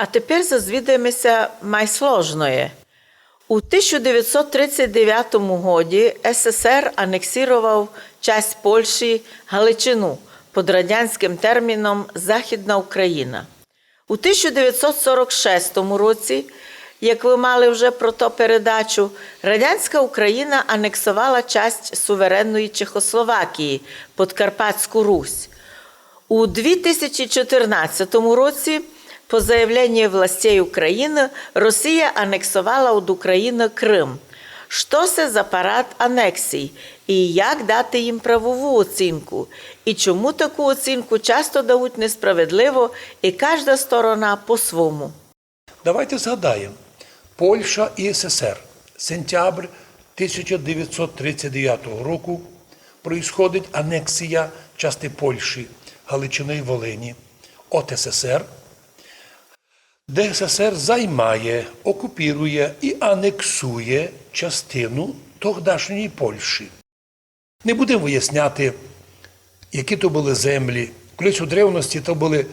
А тепер зазвідаємося майсложної. У 1939 годі СССР анексував часть Польщі Галичину під радянським терміном «Західна Україна». У 1946 році, як ви мали вже про то передачу, радянська Україна анексувала часть суверенної Чехословакії, Подкарпатську Русь. У 2014 році, по заявлению властей України, Росія анексувала від України Крим. Що це за парад анексій? І як дати їм правову оцінку? І чому таку оцінку часто дають несправедливо і кожна сторона по-своєму? Давайте згадаємо. Польща і СССР. Сентябрь 1939 року происходить анексія частини Польщі, Галичини і Волині від СССР, де СССР займає, окупує і анексує частину тогдашньої Польщі. Не будемо виясняти, які то були землі. Колись у древності то були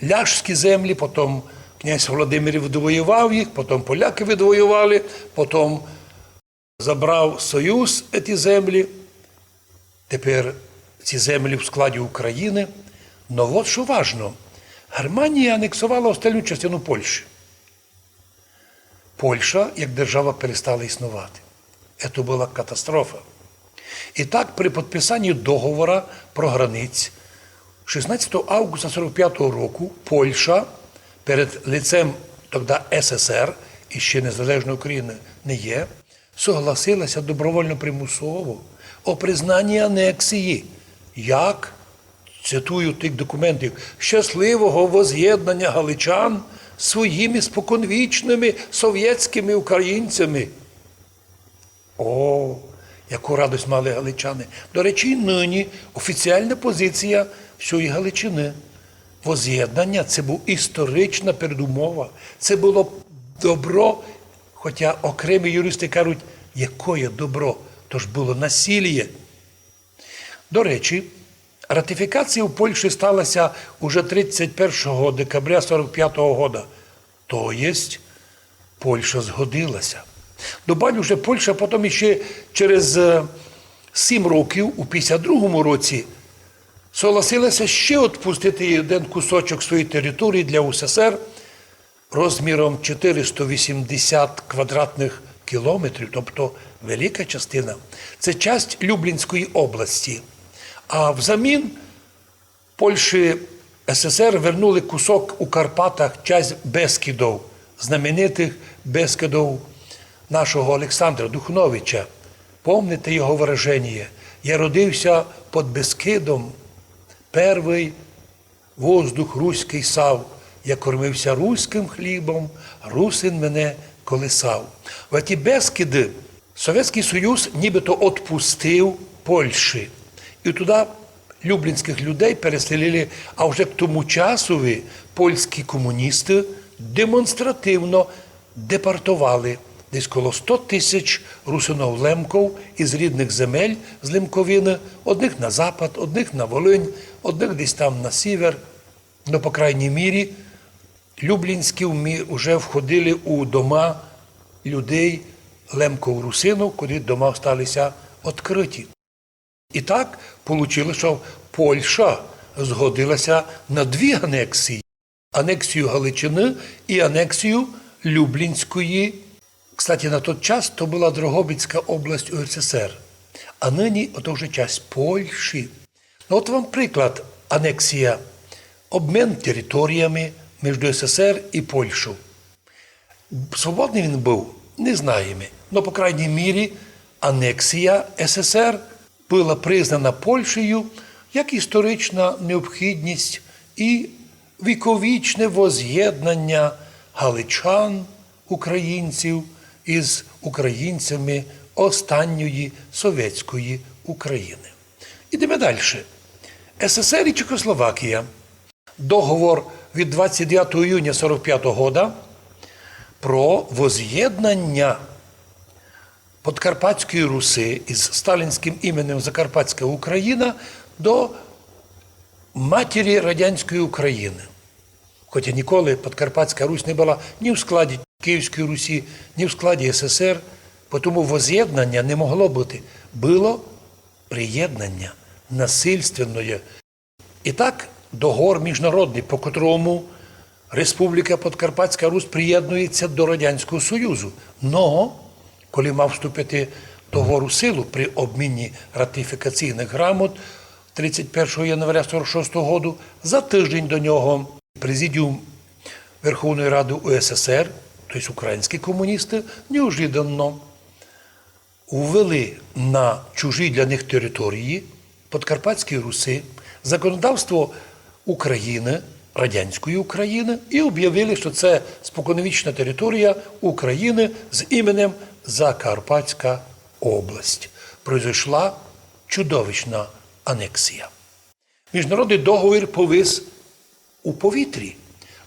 ляшські землі, потім князь Володимир відвоював їх, потім поляки відвоювали, потім забрав Союз ці землі. Тепер ці землі в складі України. Но от що важливо, Германія анексувала остальну частину Польщі. Польща, як держава, перестала існувати. Це була катастрофа. І так, при підписанні договору про границь 16 августа 1945 року Польща перед лицем тоді СССР, і ще незалежної України не є, согласилася добровольно примусово о признанні анексії, як, цитую тих документів, щасливого воз'єднання галичан своїми споконвічними совєтськими українцями. О, яку радость мали галичани. До речі, нині офіційна позиція всієї Галичини. Воз'єднання – це була історична передумова. Це було добро, хоча окремі юристи кажуть, якое добро, то ж було насилля. До речі, ратифікація в Польщі сталася уже 31 декабря 1945 року. Тобто, Польща згодилася. Добавлю, що Польща потім ще через 7 років, у 1952 році, согласилася ще відпустити один кусочок своєї території для УССР розміром 480 квадратних кілометрів, тобто велика частина. Це частина Люблінської області. А взамін Польщі СССР вернули кусок у Карпатах, часть Бескидів, знаменитих Бескидів нашого Олександра Духновича. Помните його вираження? Я родився під Бескидом, перший воздух руський сав. Я кормився руським хлібом, русин мене колисав. В ті Бескиди Совєтський Союз нібито відпустив Польщі. І туди люблінських людей переселили, а вже к тому часові польські комуністи демонстративно депортували десь коло 100 тисяч русинов-лемков із рідних земель з Лемковини, одних на запад, одних на Волинь, одних десь там на сівер. Ну, по крайній мірі, люблінські вже входили у дома людей лемков-русинов, куди дома сталися відкриті. І так вийшло, що Польща згодилася на дві анексії. Анексію Галичини і анексію Люблінської. Кстати, на той час то була Дрогобицька область УРСР, а нині ото вже часть Польщі. Ну, от вам приклад анексія. Обмін територіями між СССР і Польщею. Свободний він був? Не знаємо. Но, по крайній мірі, анексія СССР була признана Польщею як історична необхідність і віковічне воз'єднання галичан, українців із українцями останньої совєтської України. Ідемо далі. СССР і Чехословакія. Договор від 29 июня 1945 року про воз'єднання Подкарпатської Руси із сталінським іменем Закарпатська Україна до матері радянської України. Хоча ніколи Подкарпатська Русь не була ні в складі Київської Русі, ні в складі СССР, тому воз'єднання не могло бути. Було приєднання насильственне. І так, договор міжнародний, по котрому Республіка Подкарпатська Русь приєднується до Радянського Союзу. Но, коли мав вступити договор у силу при обміні ратифікаційних грамот 31 января 1946 року, за тиждень до нього Президіум Верховної Ради УССР, тобто українські комуністи, неожиданно ввели на чужі для них території Подкарпатської Руси законодавство України, радянської України, і об'явили, що це споконвічна територія України з іменем Закарпатська область. Произойшла чудовищна анексія. Міжнародний договір повис у повітрі.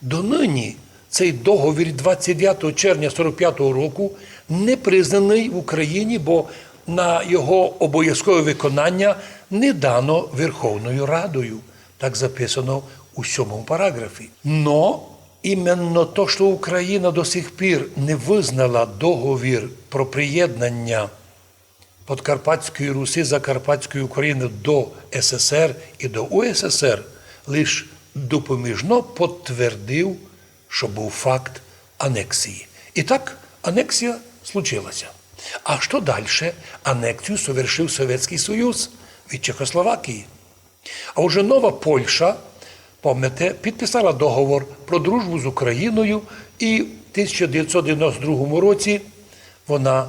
Донині цей договір 29 червня 1945 року не признаний в Україні, бо на його обов'язкове виконання не дано Верховною Радою. Так записано у 7 параграфі. Но іменно то, що Україна до сих пір не визнала договір про приєднання Подкарпатської Руси, Закарпатської України до СССР і до УССР, лише допоміжно підтвердив, що був факт анексії. І так, анексія случилася. А що далі? Анексію совершив Совєтський Союз від Чехословакії. А вже нова Польща, пам'ятаєте, підписала договор про дружбу з Україною, і в 1992 році вона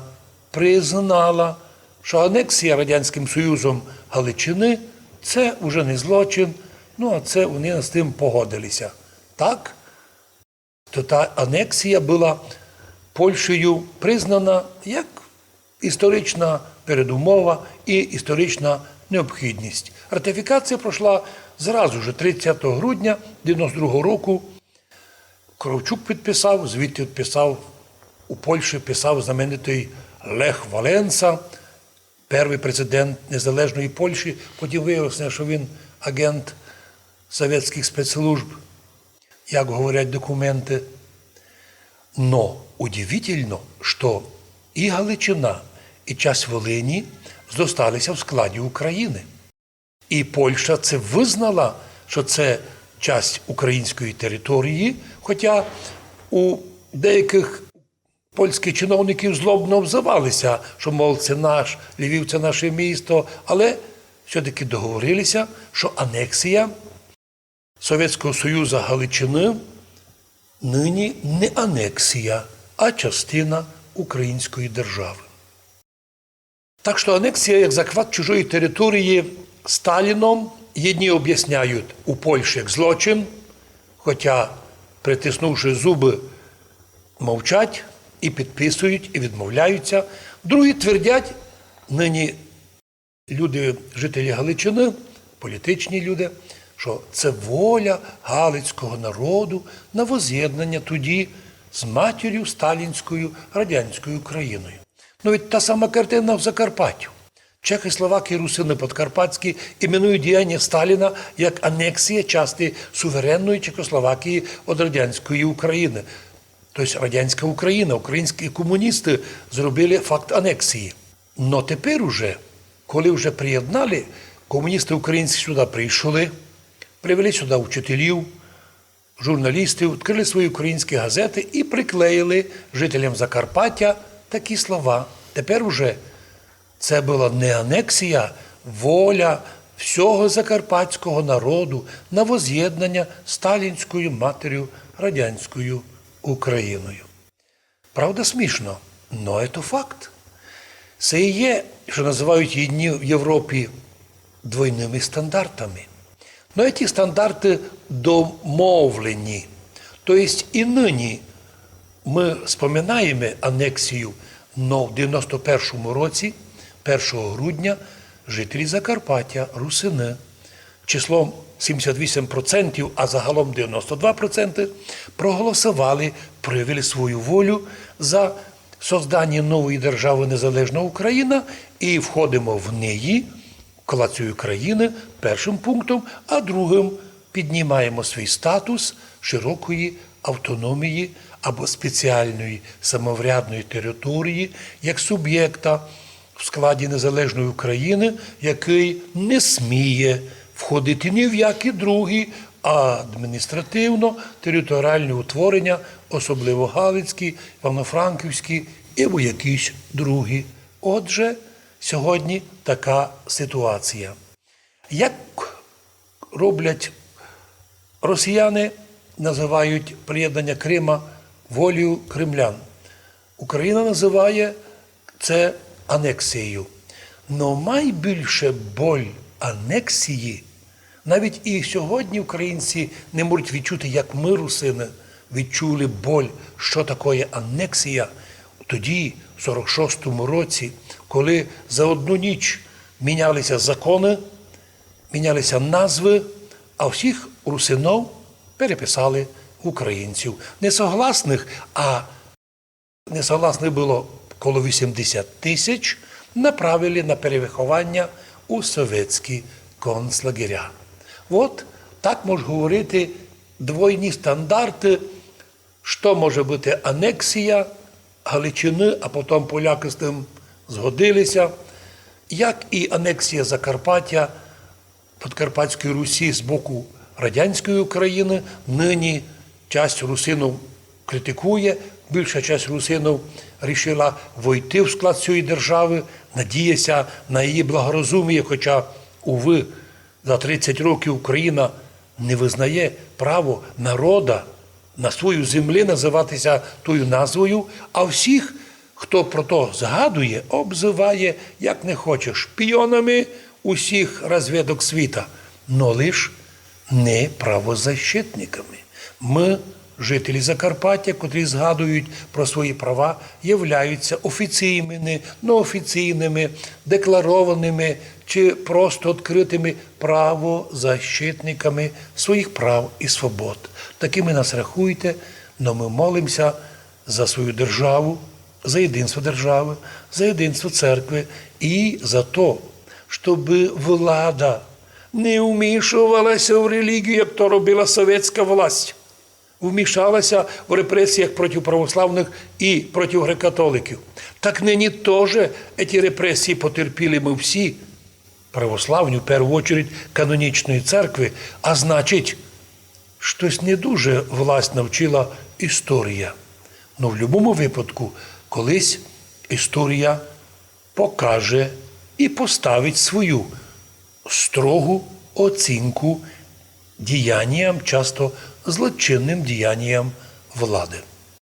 признала, що анексія Радянським Союзом Галичини – це вже не злочин, а це вони з тим погодилися. Так? То та анексія була Польщею признана як історична передумова і історична необхідність. Ратифікація пройшла зразу ж 30 грудня 1992 року. Кравчук підписав, звідти підписав у Польщі, писав знаменитий Лех Валенса, перший президент незалежної Польщі. Потім виявилося, що він агент совєтських спецслужб, як говорять документи. Но удивительно, що і Галичина, і часть Волині зосталися в складі України. І Польща це визнала, що це часть української території, хоча у деяких польських чиновників злобно обзивалися, що, мов, це наш, Львів – це наше місто, але все-таки договорилися, що анексія Совєтського Союзу Галичини нині не анексія, а частина української держави. Так що анексія як захват чужої території Сталіном одні об'ясняють у Польщі як злочин, хоча, притиснувши зуби, мовчать і підписують, і відмовляються. Другі твердять, нині люди, жителі Галичини, політичні люди, що це воля галицького народу на воз'єднання тоді з матір'ю сталінською радянською Україною. Ведь та сама картина в Закарпаттю. Чехи, словаки, русини подкарпатські іменують діяння Сталіна як анексія частини суверенної Чехословакії від радянської України. Тобто радянська Україна, українські комуністи зробили факт анексії. Но тепер уже, коли вже приєднали, комуністи українські сюди прийшли, привели сюди вчителів, журналістів, відкрили свої українські газети і приклеїли жителям Закарпаття такі слова. Тепер уже це була не анексія, воля всього закарпатського народу на воз'єднання сталінською матір'ю радянською Україною. Правда, смішно, але це факт. Це і є, що називають одні в Європі двойними стандартами. Но ці стандарти домовлені. Тобто і нині ми споминаємо анексію, но в 91-му році, 1 грудня, жителі Закарпаття, русини, числом 78%, а загалом 92%, проголосували, проявили свою волю за створення нової держави Незалежна Україна і входимо в неї, в колацію країни, першим пунктом, а другим піднімаємо свій статус широкої автономії або спеціальної самоврядної території як суб'єкта в складі незалежної України, який не сміє входити ні в які другі адміністративно-територіальні утворення, особливо Галицькі, Івано-Франківські і в якісь другі. Отже, сьогодні така ситуація. Як роблять росіяни, називають приєднання Крима волею кримлян. Україна називає це анексією. Но найбільше боль анексії, навіть і сьогодні українці не можуть відчути, як ми, русини, відчули боль, що таке анексія. Тоді, в 46-му році, коли за одну ніч мінялися закони, мінялися назви, а всіх русинов переписали в українців. Несогласних було коло 80 тисяч, направили на перевиховання у совєтські концлагеря. От так можна говорити двойні стандарти, що може бути анексія Галичини, а потім поляки з тим згодилися, як і анексія Закарпаття, Подкарпатської Русі з боку радянської України. Нині часть русинів критикує, більша часть русинів вирішила войти в склад цієї держави, надіється на її благорозум'я, хоча, уви, за 30 років Україна не визнає право народа на свою землю називатися тою назвою, а всіх, хто про то згадує, обзиває, як не хоче, шпіонами усіх розвідок світа, но лиш не правозащитниками. Ми, жителі Закарпаття, котрі згадують про свої права, являються офіційними, неофіційними, декларованими чи просто відкритими правозащитниками своїх прав і свобод. Такими нас рахуйте, но ми молимося за свою державу, за єдинство держави, за єдинство церкви і за то, щоб влада не вмішувалася в релігію, як то робила совєтська власть. Вмішалася в репресіях проти православних і проти греко-католиків. Так нині теж ці репресії потерпіли ми всі, православні, в першу чергу, канонічної церкви, а значить, щось не дуже власть навчила історія. Но в будь-якому випадку колись історія покаже і поставить свою строгу оцінку діянням, часто злочинним діянням влади.